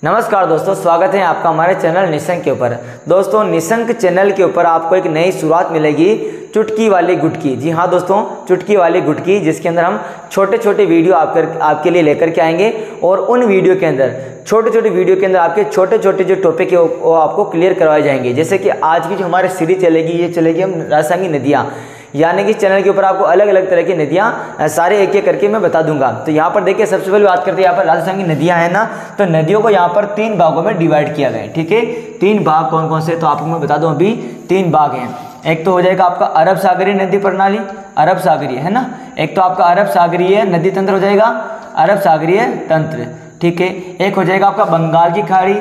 नमस्कार दोस्तों, स्वागत है आपका हमारे चैनल निशंक के ऊपर। दोस्तों, निशंक चैनल के ऊपर आपको एक नई शुरुआत मिलेगी, चुटकी वाली गुटकी। जी हाँ दोस्तों, चुटकी वाली गुटकी, जिसके अंदर हम छोटे छोटे वीडियो आपके लिए लेकर के आएंगे और उन वीडियो के अंदर छोटे वीडियो के अंदर आपके छोटे छोटे जो टॉपिक है वो आपको क्लियर करवाए जाएंगे। जैसे कि आज की जो हमारी सीरीज चलेगी, ये चलेगी हम राजस्थान की नदियाँ, यानी कि चैनल के ऊपर आपको अलग अलग तरह की नदियाँ सारे एक एक करके मैं बता दूंगा। तो यहाँ पर देखिए, सबसे पहले बात करते हैं, यहाँ पर राजस्थान की नदियाँ हैं ना, तो नदियों को यहाँ पर 3 भागों में डिवाइड किया गया है। ठीक है, 3 भाग कौन कौन से, तो आपको मैं बता दूं, अभी 3 भाग हैं। एक तो हो जाएगा आपका अरब सागरीय नदी प्रणाली, अरब सागरीय है ना, एक तो आपका अरब सागरीय नदी तंत्र हो जाएगा, अरब सागरीय तंत्र। ठीक है, एक हो जाएगा आपका बंगाल की खाड़ी,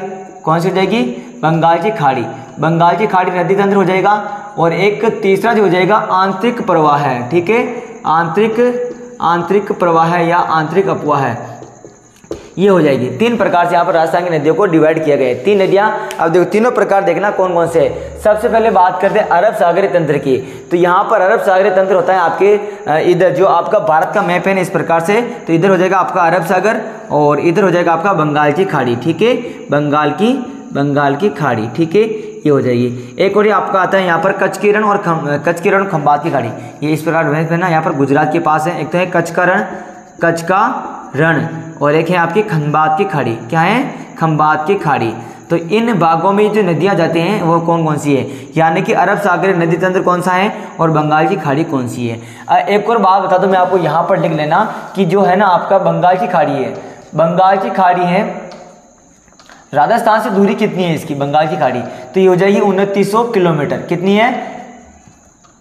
कौन सी हो जाएगी, बंगाल की खाड़ी, बंगाल की खाड़ी नदी तंत्र हो जाएगा। और एक तीसरा जो हो जाएगा आंतरिक प्रवाह है। ठीक है, आंतरिक प्रवाह है या आंतरिक अपवाह है, ये हो जाएगी। 3 प्रकार से यहाँ पर राजस्थान की नदियों को डिवाइड किया गया है। 3 नदियाँ, अब देखो तीनों प्रकार देखना कौन कौन से है। सबसे पहले बात करते हैं अरब सागरीय तंत्र की। तो यहाँ पर अरब सागरीय तंत्र होता है आपके इधर, जो आपका भारत का मैप है ना, इस प्रकार से, तो इधर हो जाएगा आपका अरब सागर और इधर हो जाएगा आपका बंगाल की खाड़ी। ठीक है, बंगाल की खाड़ी। ठीक है, ये हो जाएगी। एक और ये आपका आता है यहाँ पर कच्छ की रण और खंबात की खाड़ी, ये इस प्रकार है ना, यहाँ पर गुजरात के पास है। एक तो है कच्छ का रण और एक है आपकी खंबात की खाड़ी। क्या है, खंबात की खाड़ी। तो इन भागों में जो नदियाँ जाती हैं वो कौन कौन सी है, यानी कि अरब सागरीय नदी तंत्र कौन सा है और बंगाल की खाड़ी कौन सी है। एक और बात बता दूं मैं आपको, यहाँ पर लिख लेना कि जो है ना आपका बंगाल की खाड़ी है, बंगाल की खाड़ी है, राजस्थान से दूरी कितनी है इसकी, बंगाल की खाड़ी, तो ये हो जाएगी 2900 किलोमीटर। कितनी है,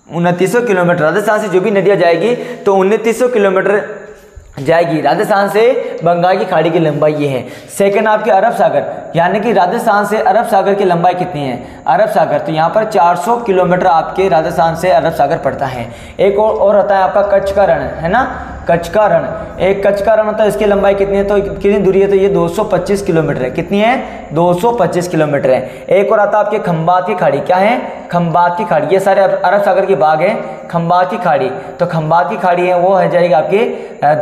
2900 किलोमीटर। राजस्थान से जो भी नदियाँ जाएगी तो 2900 किलोमीटर जाएगी। राजस्थान से बंगाल की खाड़ी की लंबाई ये है। सेकंड आपके अरब सागर, यानी कि राजस्थान से अरब सागर की लंबाई कितनी है, अरब सागर, तो यहाँ पर 400 किलोमीटर आपके राजस्थान से अरब सागर पड़ता है। एक और होता है आपका कच्छ का रण, है ना, कच्छ का रण, एक कच्छ का रण होता है, इसकी लंबाई कितनी है, तो कितनी दूरी है, तो ये 225 किलोमीटर है। कितनी है, 225 किलोमीटर है। एक और आता है आपके खंबात की खाड़ी, क्या है, खंबात की खाड़ी, ये सारे अरब सागर के भाग हैं। खंबात की खाड़ी, तो खंबात की खाड़ी है वो है जाएगी आपके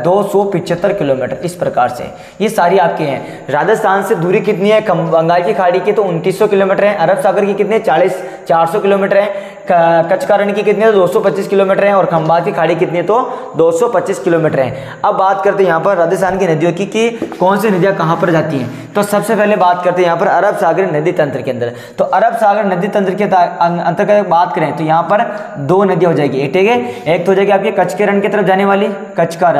275 किलोमीटर। इस प्रकार से ये सारी आपके हैं। राजस्थान से दूरी कितनी है बंगाल की खाड़ी की, तो 2900 किलोमीटर है। अरब सागर की कितने, 400 किलोमीटर है। कच्छ का रण की कितनी है, 225 किलोमीटर है। और खंबात की खाड़ी कितनी है, तो 225 किलोमीटर है। अब बात करते हैं यहाँ पर राजस्थान की नदियों की कि कौन सी नदियाँ कहाँ पर जाती हैं। तो सबसे पहले बात करते हैं यहाँ पर अरब सागरीय नदी तंत्र के अंदर। तो अरब सागर नदी तंत्र के अंतर्गत बात करें तो यहाँ पर 2 नदियाँ हो जाएगी। ठीक है, एक तो हो जाएगी आपके कच्छ के रण की तरफ जाने वाली, कच्छ का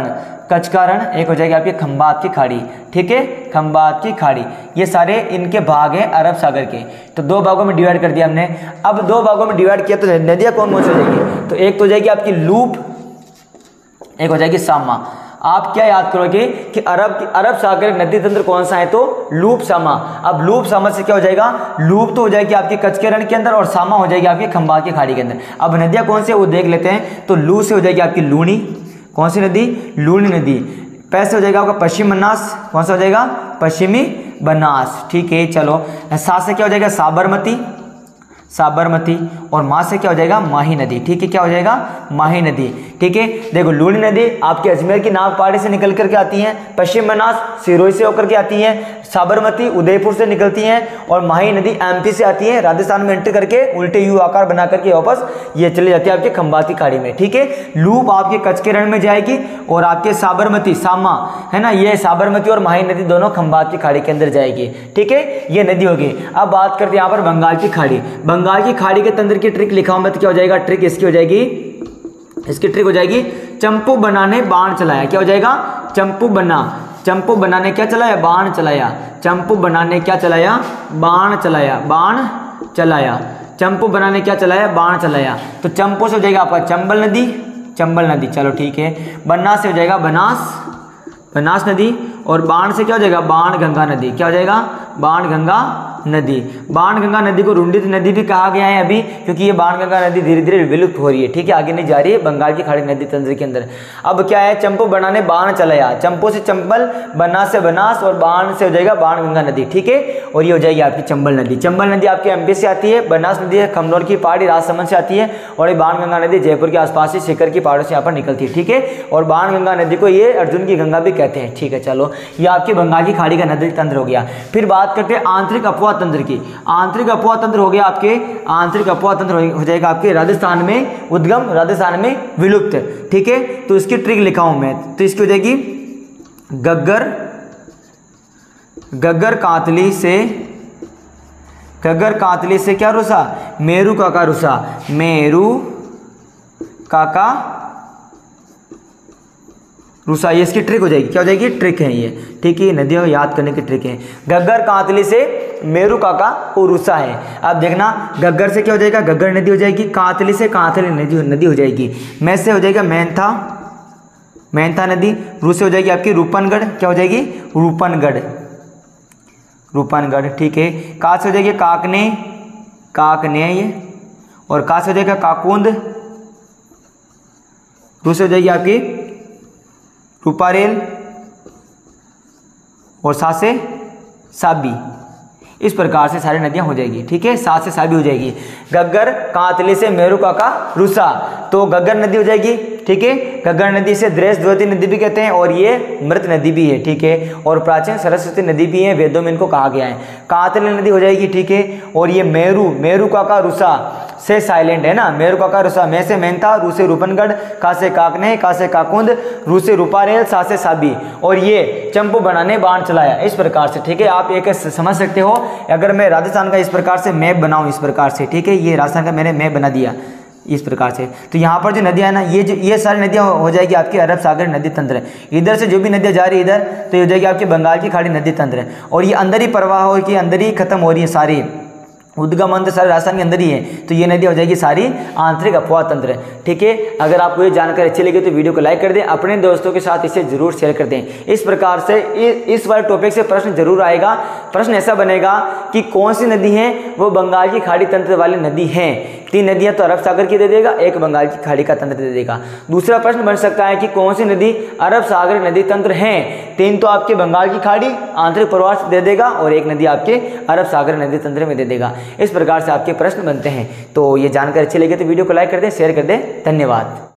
रण, एक हो जाएगी आपकी खंबात की खाड़ी। ठीक है, खंबात की खाड़ी, ये सारे इनके भाग हैं अरब सागर के। तो 2 भागों में डिवाइड कर दिया हमने। अब 2 भागों में डिवाइड किया तो नदियाँ कौन कौन सी हो जाएगी, तो एक तो हो जाएगी आपकी लूप, एक हो जाएगी सामा। आप क्या याद करोगे कि अरब सागर नदी तंत्र कौन सा है, तो लूप सामा। अब लूप सामा से क्या हो जाएगा, लूप तो हो जाएगी आपकी कच्छ के रण के अंदर और सामा हो जाएगी आपकी खंबात की खाड़ी के अंदर। अब नदियाँ कौन सी है वो देख लेते हैं। तो लू से हो जाएगी आपकी लूणी, कौन सी नदी, लूणी नदी। पै से हो जाएगा आपका पश्चिम बनास, कौन सा हो जाएगा, पश्चिमी बनास। ठीक है, चलो। सा से क्या हो जाएगा, साबरमती। और माँ से क्या हो जाएगा, माही नदी। ठीक है, क्या हो जाएगा, माही नदी। ठीक है, देखो लूणी नदी आपके अजमेर की नागपाड़ी से निकल करके आती है, पश्चिम बनास सिरोही से होकर के आती है, साबरमती उदयपुर से निकलती है और माही नदी एमपी से आती है, राजस्थान में एंटर करके उल्टे यू आकार बना करके वापस ये चली जाती है आपके खंबात की खाड़ी में। ठीक है, लूप आपके कच्छ के रण में जाएगी और आपके साबरमती सामा है ना, ये साबरमती और माही नदी दोनों खंबात की खाड़ी के अंदर जाएगी। ठीक है, ये नदी होगी। अब बात करते हैं यहाँ पर बंगाल की खाड़ी। बंगाल की खाड़ी के तंत्र की ट्रिक लिखा हूं मैं, तो क्या हो जाएगा, ट्रिक इसकी हो जाएगी, इसकी ट्रिक हो जाएगी चंपू बनाने बाण चलाया। क्या हो जाएगा, चंपू बनाने क्या चलाया, बाण चलाया। चंपू बनाने क्या चलाया, बाण चलाया। चंपू बनाने क्या चलाया, बाण चलाया। तो चंपू से हो जाएगा आपका चंबल नदी। चलो ठीक है। बनास से हो जाएगा बनास नदी और बाण से क्या हो जाएगा, बाण गंगा नदी। क्या हो जाएगा, बाण गंगा नदी। बाणगंगा नदी को रुंडित नदी भी कहा गया है अभी, क्योंकि ये बाणगंगा नदी धीरे धीरे विलुप्त हो रही है, ठीक है, आगे नहीं जा रही है बंगाल की खाड़ी नदी तंत्र के अंदर। अब क्या है, चंपू बनाने बाण चलाया, चंपू से चंबल, बनास से बनास और बाण से हो जाएगा बाणगंगा नदी, ठीक है, और ये हो जाएगी आपकी चंबल नदी। चंबल नदी आपके एमपी से आती है, बनास नदी है खमनोर की पहाड़ी राजसमंद से आती है, और ये बाणगंगा नदी जयपुर के आसपास से शिखर की पहाड़ों से यहाँ पर निकलती है, ठीक है, और बाणगंगा नदी को ये अर्जुन की गंगा भी कहते हैं, ठीक है। चलो ये आपके बंगाल की खाड़ी का नदी तंत्र हो गया। फिर बात करते हैं आंतरिक अपवाह तंत्र की। आंतरिक अपवाह तंत्र हो गया आपके, आंतरिक अपवाह तंत्र हो जाएगा आपके राजस्थान में उद्गम, राजस्थान में विलुप्त, ठीक है। तो इसकी ट्रिक लिखा हूं मैं, तो इसकी हो जाएगी गग्गर, गग्गर कातली से, गग्गर कातली से क्या रुसा, मेरू काका रुसा, मेरू काका रुसा, ये इसकी ट्रिक हो जाएगी, क्या हो जाएगी, ट्रिक है ये, ठीक है, नदियों को याद करने की ट्रिक है। गग्गर कातली से मेरू काका रुसा है। अब देखना गग्गर से क्या हो जाएगा, गग्गर नदी हो जाएगी, कातली से कातली नदी हो जाएगी, मैं से हो जाएगा मेंथा, मेंथा नदी, रू से हो जाएगी आपकी रूपनगढ़, क्या हो जाएगी, रूपनगढ़, रूपनगढ़, ठीक है। का से हो जाएगी काकने, काकने ये, और का से हो जाएगा काकुंद, रू से हो जाएगी आपकी रूपारेल, और सा से साबी। इस प्रकार से सारी नदियां हो जाएगी, ठीक है, सा से साबी हो जाएगी। गग्गर कातली से मेरू काका रुसा, तो गग्गर नदी हो जाएगी, ठीक है। गग्गर नदी से द्रेस नदी भी कहते हैं, और ये मृत नदी भी है, ठीक है, और प्राचीन सरस्वती नदी भी है, वेदों में इनको कहा गया है। कातली नदी हो जाएगी, ठीक है, और ये मेरू, मेरू काका रुसा से साइलेंट है ना, मेरू काका रुसा, मैं से मेंथा, रू से रूपनगढ़, का से काकने, का से काकुंद, रू से रूपारेल, सा से साबी, और ये चंपू बनाने बाण चलाया, इस प्रकार से, ठीक है। आप एक समझ सकते हो, अगर मैं राजस्थान का इस प्रकार से मैप बनाऊं इस प्रकार से, ठीक है, ये राजस्थान का मैंने मैप बना दिया इस प्रकार से, तो यहाँ पर जो नदियाँ है ना, ये सारी नदियाँ हो जाएगी आपकी अरब सागर नदी तंत्र। इधर से जो भी नदियाँ जा रही है इधर, तो ये हो जाएगी आपकी बंगाल की खाड़ी नदी तंत्र, और ये अंदर ही प्रवाह हो कि अंदर ही खत्म हो रही है सारी, उद्गम अंत सारे राजस्थान के अंदर ही है, तो ये नदी हो जाएगी सारी आंतरिक अपवाह तंत्र, ठीक है। अगर आपको ये जानकारी अच्छी लगी तो वीडियो को लाइक कर दें, अपने दोस्तों के साथ इसे जरूर शेयर कर दें। इस प्रकार से इस वाले टॉपिक से प्रश्न जरूर आएगा। प्रश्न ऐसा बनेगा कि कौन सी नदी है वो बंगाल की खाड़ी तंत्र वाली नदी है। 3 नदियां तो अरब सागर की दे देगा, 1 बंगाल की खाड़ी का तंत्र दे देगा। दूसरा प्रश्न बन सकता है कि कौन सी नदी अरब सागर नदी तंत्र है। 3 तो आपके बंगाल की खाड़ी आंतरिक प्रवाह से दे देगा, और 1 नदी आपके अरब सागर नदी तंत्र में दे देगा। इस प्रकार से आपके प्रश्न बनते हैं। तो ये जानकारी अच्छी लगी तो वीडियो को लाइक कर दें, शेयर कर दें। धन्यवाद।